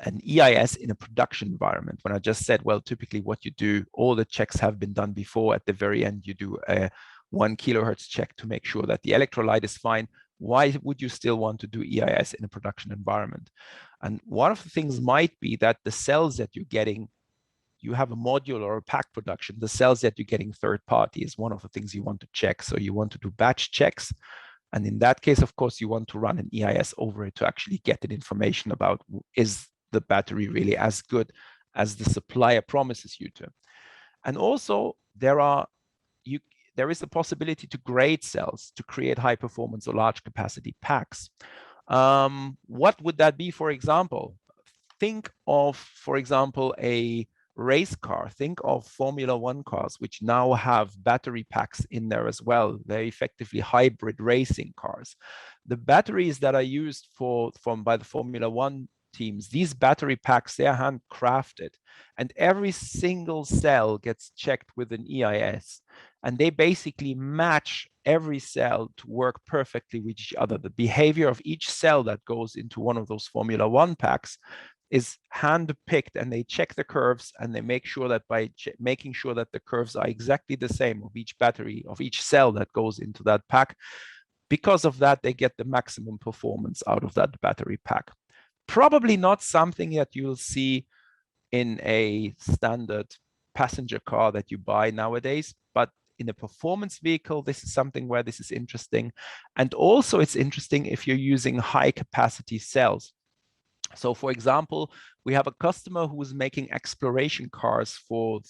C: an EIS in a production environment, when I just said, well, typically what you do, all the checks have been done before. At the very end, you do a 1 kilohertz check to make sure that the electrolyte is fine. Why would you still want to do EIS in a production environment? And one of the things might be that the cells that you're getting, you have a module or a pack production. The cells that you're getting third party is one of the things you want to check. So you want to do batch checks. And in that case, of course, you want to run an EIS over it to actually get the information about, is the battery really as good as the supplier promises you to? And also there is the possibility to grade cells to create high performance or large capacity packs. What would that be, for example? Think of, for example, a race car. Think of Formula One cars, which now have battery packs in there as well. They're effectively hybrid racing cars. The batteries that are used by the Formula One teams, these battery packs, they're handcrafted, and every single cell gets checked with an EIS, and they basically match every cell to work perfectly with each other. The behavior of each cell that goes into one of those Formula One packs is hand-picked, and they check the curves, and they make sure that by making sure that the curves are exactly the same of each battery, of each cell that goes into that pack. Because of that, they get the maximum performance out of that battery pack. Probably not something that you'll see in a standard passenger car that you buy nowadays, but in a performance vehicle, this is something where this is interesting. And also it's interesting if you're using high capacity cells. So for example, we have a customer who is making exploration cars for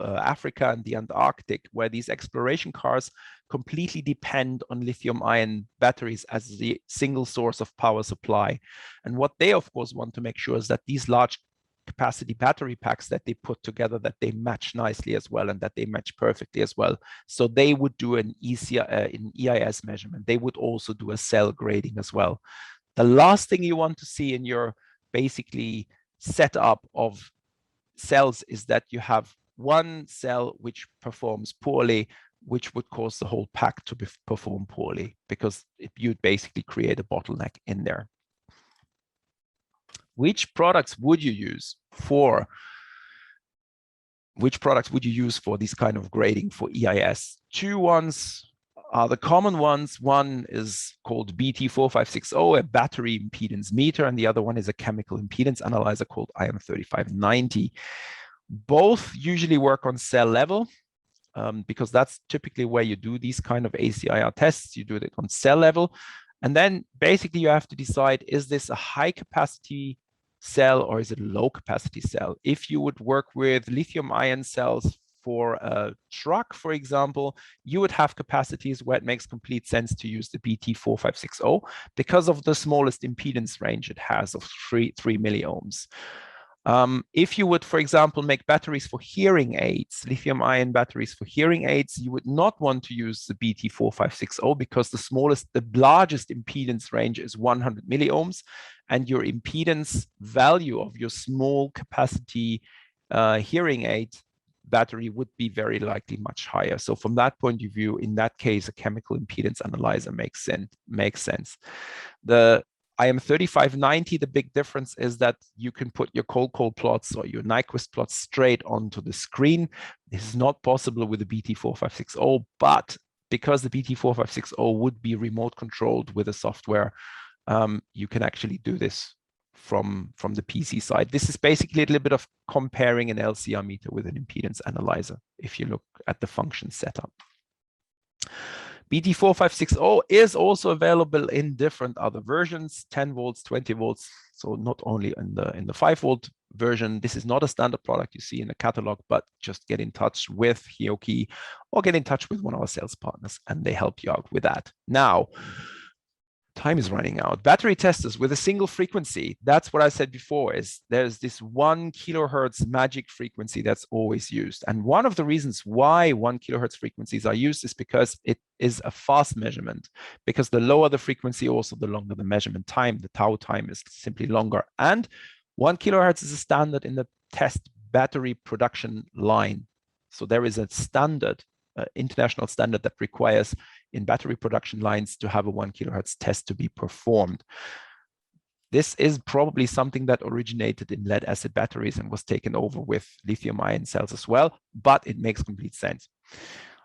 C: Africa and the Antarctic, where these exploration cars completely depend on lithium-ion batteries as the single source of power supply. And what they, of course, want to make sure is that these large capacity battery packs that they put together, that they match nicely as well, and that they match perfectly as well. So they would do an EIS measurement. They would also do a cell grading as well. The last thing you want to see in your basically setup of cells is that you have one cell which performs poorly, which would cause the whole pack to perform poorly, because you'd basically create a bottleneck in there. Which products would you use for this kind of grading for EIS? Two ones are the common ones. One is called BT4560, a battery impedance meter, and the other one is a chemical impedance analyzer called IM3590. Both usually work on cell level, because that's typically where you do these kind of ACIR tests. You do it on cell level. And then basically you have to decide, is this a high capacity cell or is it a low capacity cell? If you would work with lithium ion cells for a truck, for example, you would have capacities where it makes complete sense to use the BT4560 because of the smallest impedance range it has of 3 milliohms. If you would, for example, make batteries for hearing aids, lithium-ion batteries for hearing aids, you would not want to use the BT4560 because the largest impedance range is 100 milliohms, and your impedance value of your small capacity hearing aid battery would be very likely much higher. So from that point of view, in that case, a chemical impedance analyzer makes sense. The IM3590, the big difference is that you can put your cold plots or your Nyquist plots straight onto the screen. This is not possible with the BT4560, but because the BT4560 would be remote controlled with a software, you can actually do this from the PC side. This is basically a little bit of comparing an LCR meter with an impedance analyzer if you look at the function setup. BT4560 is also available in different other versions, 10 volts, 20 volts. So not only in the 5-volt version. This is not a standard product you see in the catalog, but just get in touch with HIOKI or get in touch with one of our sales partners and they help you out with that. Now, time is running out. Battery testers with a single frequency. That's what I said before, is there's this 1 kilohertz magic frequency that's always used. And one of the reasons why 1 kilohertz frequencies are used is because it is a fast measurement. Because the lower the frequency, also the longer the measurement time. The tau time is simply longer. And 1 kilohertz is a standard in the test battery production line. So there is a standard, international standard that requires in battery production lines to have a 1 kilohertz test to be performed. This is probably something that originated in lead acid batteries and was taken over with lithium ion cells as well, but it makes complete sense.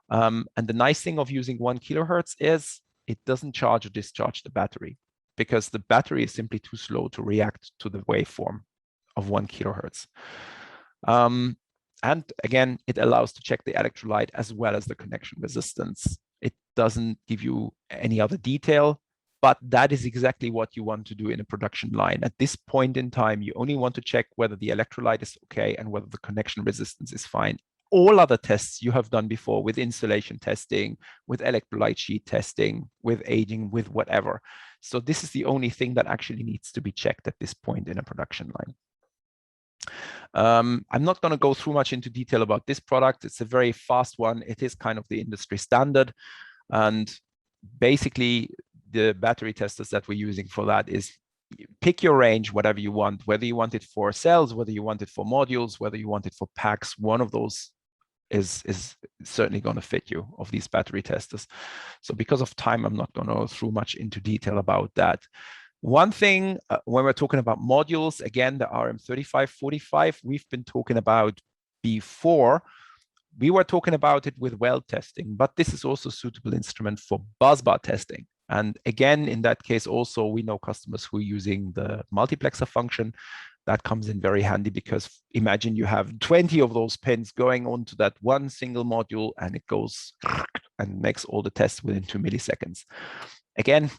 C: And the nice thing of using 1 kilohertz is it doesn't charge or discharge the battery because the battery is simply too slow to react to the waveform of 1 kilohertz. And again, it allows to check the electrolyte as well as the connection resistance. It doesn't give you any other detail, but that is exactly what you want to do in a production line. At this point in time, you only want to check whether the electrolyte is okay and whether the connection resistance is fine. All other tests you have done before with insulation testing, with electrolyte sheet testing, with aging, with whatever. So this is the only thing that actually needs to be checked at this point in a production line. I'm not going to go through much into detail about this product. It's a very fast one. It is kind of the industry standard. And basically, the battery testers that we're using for that is pick your range, whatever you want, whether you want it for cells, whether you want it for modules, whether you want it for packs. One of those is certainly going to fit you, of these battery testers. So because of time, I'm not going to go through much into detail about that. One thing, when we're talking about modules, again, the RM3545, we've been talking about before. We were talking about it with weld testing, but this is also a suitable instrument for busbar testing. And again, in that case, also, we know customers who are using the multiplexer function. That comes in very handy because imagine you have 20 of those pins going onto that one single module and it goes and makes all the tests within 2 milliseconds. Again,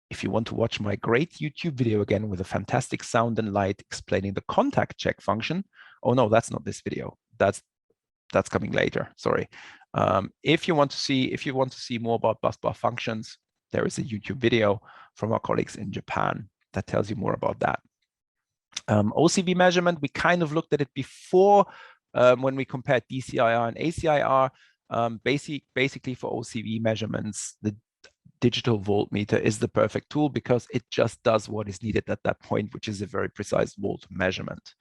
C: if you want to watch my great YouTube video again with a fantastic sound and light explaining the contact check function. Oh no, that's not this video. That's coming later. Sorry. If you want to see more about busbar functions, there is a YouTube video from our colleagues in Japan that tells you more about that. OCV measurement, we kind of looked at it before when we compared DCIR and ACIR. Basically for OCV measurements, the digital voltmeter is the perfect tool because it just does what is needed at that point, which is a very precise volt measurement.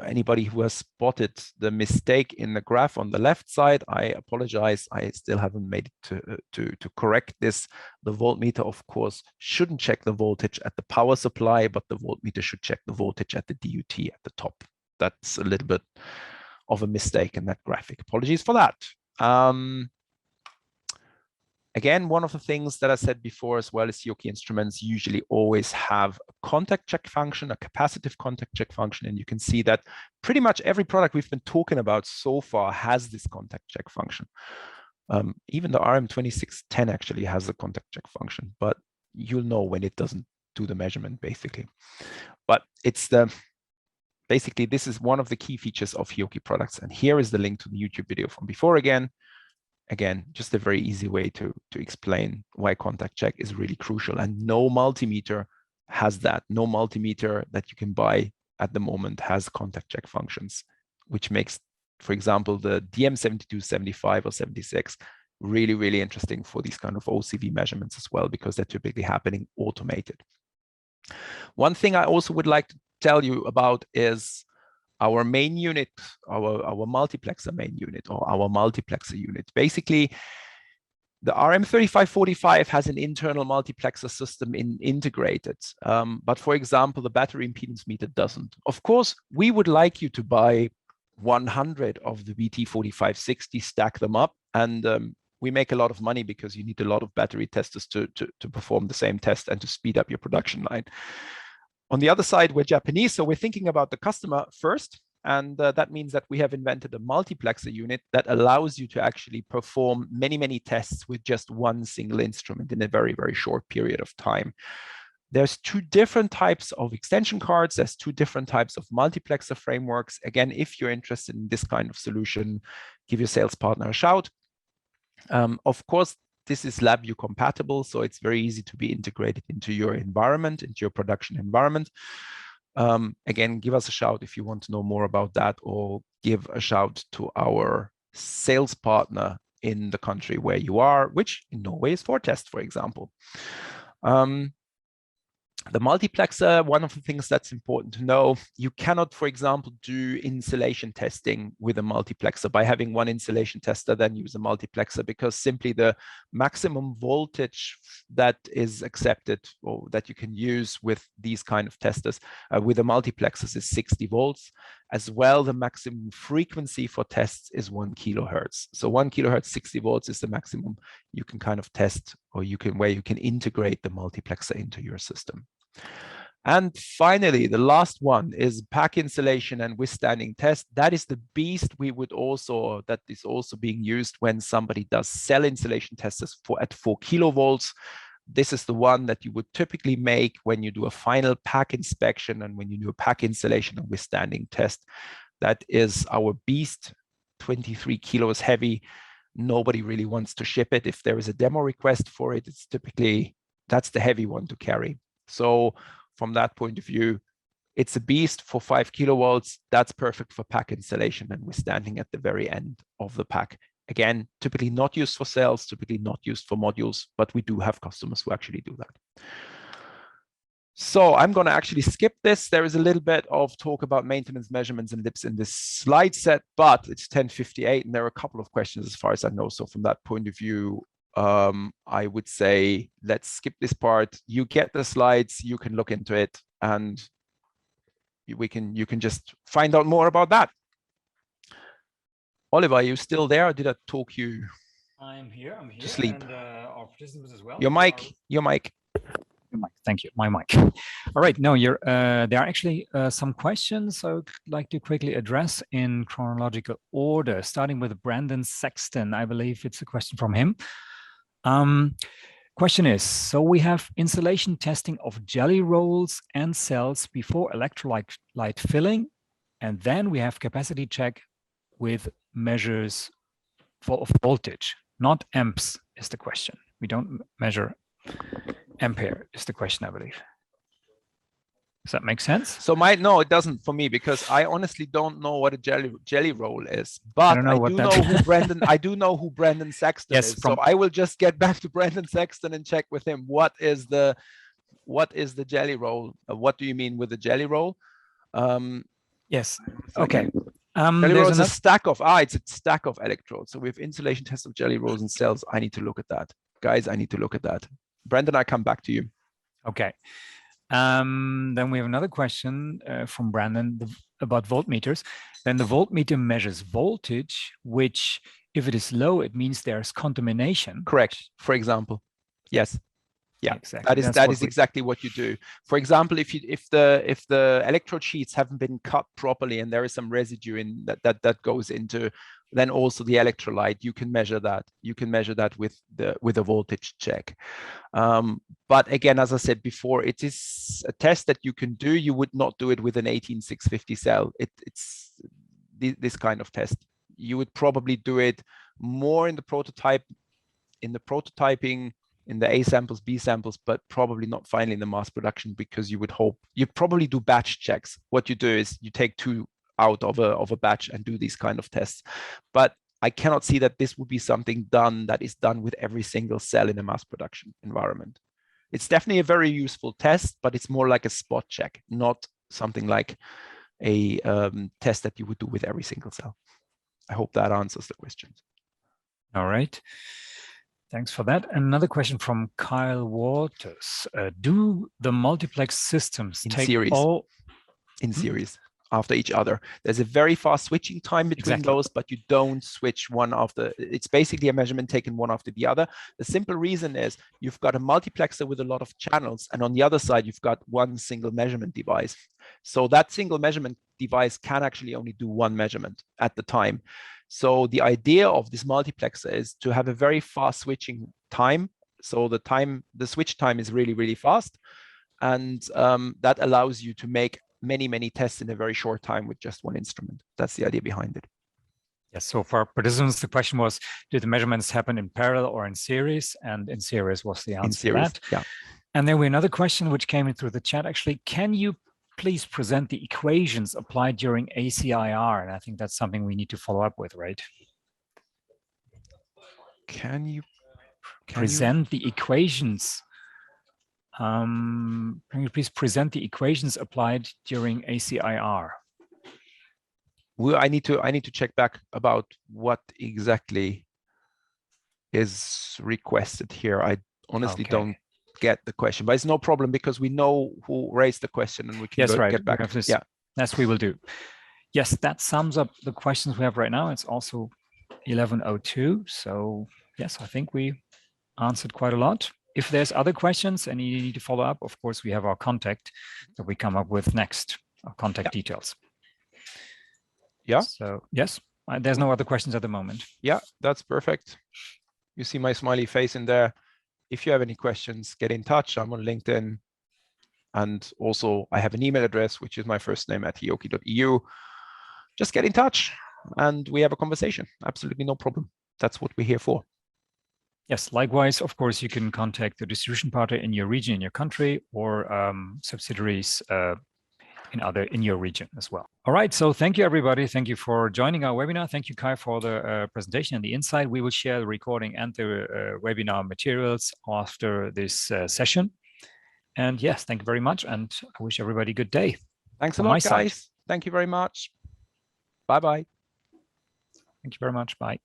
C: Anybody who has spotted the mistake in the graph on the left side, I apologize. I still haven't made it to correct this. The voltmeter, of course, shouldn't check the voltage at the power supply, but the voltmeter should check the voltage at the DUT at the top. That's a little bit of a mistake in that graphic. Apologies for that. Again, one of the things that I said before as well is HIOKI instruments usually always have a contact check function, a capacitive contact check function. And you can see that pretty much every product we've been talking about so far has this contact check function. Even the RM2610 actually has a contact check function, but you'll know when it doesn't do the measurement basically. But it's basically, this is one of the key features of HIOKI products. And here is the link to the YouTube video from before again. Again, just a very easy way to explain why contact check is really crucial. And no multimeter has that. No multimeter that you can buy at the moment has contact check functions, which makes, for example, the DM7275 or 76 really, really interesting for these kind of OCV measurements as well, because they're typically happening automated. One thing I also would like to tell you about is our main unit, our multiplexer main unit, or our multiplexer unit. Basically, the RM3545 has an internal multiplexer system integrated. But for example, the battery impedance meter doesn't. Of course, we would like you to buy 100 of the BT4560, stack them up, and we make a lot of money because you need a lot of battery testers to perform the same test and to speed up your production line. On the other side, we're Japanese, so we're thinking about the customer first. And that means that we have invented a multiplexer unit that allows you to actually perform many, many tests with just one single instrument in a very, very short period of time. There's two different types of extension cards. There's two different types of multiplexer frameworks. Again, if you're interested in this kind of solution, give your sales partner a shout. Of course, this is LabVIEW compatible, so it's very easy to be integrated into your environment, into your production environment. Again, give us a shout if you want to know more about that, or give a shout to our sales partner in the country where you are, which in Norway is Fortest, for example. The multiplexer, one of the things that's important to know, you cannot, for example, do insulation testing with a multiplexer by having one insulation tester, then use a multiplexer, because simply the maximum voltage that is accepted or that you can use with these kind of testers with a multiplexers is 60 volts. As well, the maximum frequency for tests is 1 kilohertz. So 1 kilohertz, 60 volts is the maximum you can kind of test, or where you can integrate the multiplexer into your system. And finally, the last one is pack insulation and withstanding test. That is the beast that is also being used when somebody does cell insulation testers at 4 kilovolts. This is the one that you would typically make when you do a final pack inspection and when you do a pack insulation and withstanding test. That is our beast, 23 kilos heavy. Nobody really wants to ship it. If there is a demo request for it, it's typically, that's the heavy one to carry. So from that point of view, it's a beast for 5 kilovolts. That's perfect for pack installation and withstanding at the very end of the pack. Again, typically not used for cells, typically not used for modules, but we do have customers who actually do that. So I'm going to actually skip this. There is a little bit of talk about maintenance measurements and lips in this slide set, but it's 10:58 and there are a couple of questions as far as I know. So from that point of view, I would say let's skip this part. You get the slides, you can look into it, and you can just find out more about that. Oliver, are you still there, or did I talk you?
A: I'm here.
C: To sleep.
A: And our participants as well.
C: Your mic.
A: Thank you. My mic. All right. No, there are actually some questions I would like to quickly address in chronological order, starting with Brandon Sexton. I believe it's a question from him. Question is, so we have insulation testing of jelly rolls and cells before electrolyte filling, and then we have capacity check with measures for voltage, not amps is the question. We don't measure ampere is the question, I believe. Does that make sense?
C: So no, it doesn't for me, because I honestly don't know what a jelly roll is. But I do know who Brandon Sexton is. So I will just get back to Brandon Sexton and check with him what is the jelly roll. What do you mean with the jelly roll?
A: Yes. Okay.
C: Jelly roll is a stack of it's a stack of electrodes. So we have insulation tests of jelly rolls and cells. I need to look at that, guys. I need to look at that. Brandon, I come back to you.
A: Okay. Then we have another question from Brandon about voltmeters. Then the voltmeter measures voltage, which if it is low, it means there's contamination.
C: Correct. For example, yes. Yeah,
A: exactly.
C: That is exactly what you do. For example, if the electrode sheets haven't been cut properly and there is some residue in that goes into, then also the electrolyte, you can measure that. You can measure that with a voltage check. But again, as I said before, it is a test that you can do. You would not do it with an 18650 cell. It's this kind of test. You would probably do it more in the prototyping, in the A samples, B samples, but probably not finally in the mass production, because you'd probably do batch checks. What you do is you take 2 out of a batch and do these kind of tests. But I cannot see that this would be something that is done with every single cell in a mass production environment. It's definitely a very useful test, but it's more like a spot check, not something like a test that you would do with every single cell. I hope that answers the questions.
A: All right. Thanks for that. Another question from Kyle Waters. Do the multiplex systems
C: in
A: take
C: series?
A: all
C: In series. after each other. There's a very fast switching time between those, but you don't switch one after. It's basically a measurement taken one after the other. The simple reason is you've got a multiplexer with a lot of channels, and on the other side, you've got one single measurement device. So that single measurement device can actually only do one measurement at the time. So the idea of this multiplexer is to have a very fast switching time. So the switch time is really, really fast. And that allows you to make many tests in a very short time with just one instrument. That's the idea behind it.
A: Yes, so for participants, the question was, did the measurements happen in parallel or in series? And in series was the answer to that.
C: Yeah.
A: And then we another question which came in through the chat, actually, can you please present the equations applied during ACIR? And I think that's something we need to follow up with, right?
C: Can you
A: present the equations? Can you please present the equations applied during ACIR?
C: Well, I need to check back about what exactly is requested here. I honestly don't get the question, but it's no problem because we know who raised the question and we can get back.
A: Yeah, that's we will do. Yes, that sums up the questions we have right now. It's also 11:02. So yes, I think we answered quite a lot. If there's other questions and you need to follow up, of course, we have our contact that we come up with next, our contact details.
C: Yeah.
A: So yes, there's no other questions at the moment.
C: Yeah, that's perfect. You see my smiley face in there. If you have any questions, get in touch. I'm on LinkedIn. And also I have an email address, which is my first name @hioki.eu. Just get in touch and we have a conversation. Absolutely no problem. That's what we're here for.
A: Yes, likewise, of course, you can contact the distribution partner in your region, in your country, or subsidiaries in your region as well. All right, so thank you, everybody. Thank you for joining our webinar. Thank you, Kai, for the presentation and the insight. We will share the recording and the webinar materials after this session. And yes, thank you very much. And I wish everybody a good day.
C: Thanks a lot, guys. Thank you very much. Bye-bye.
A: Thank you very much. Bye.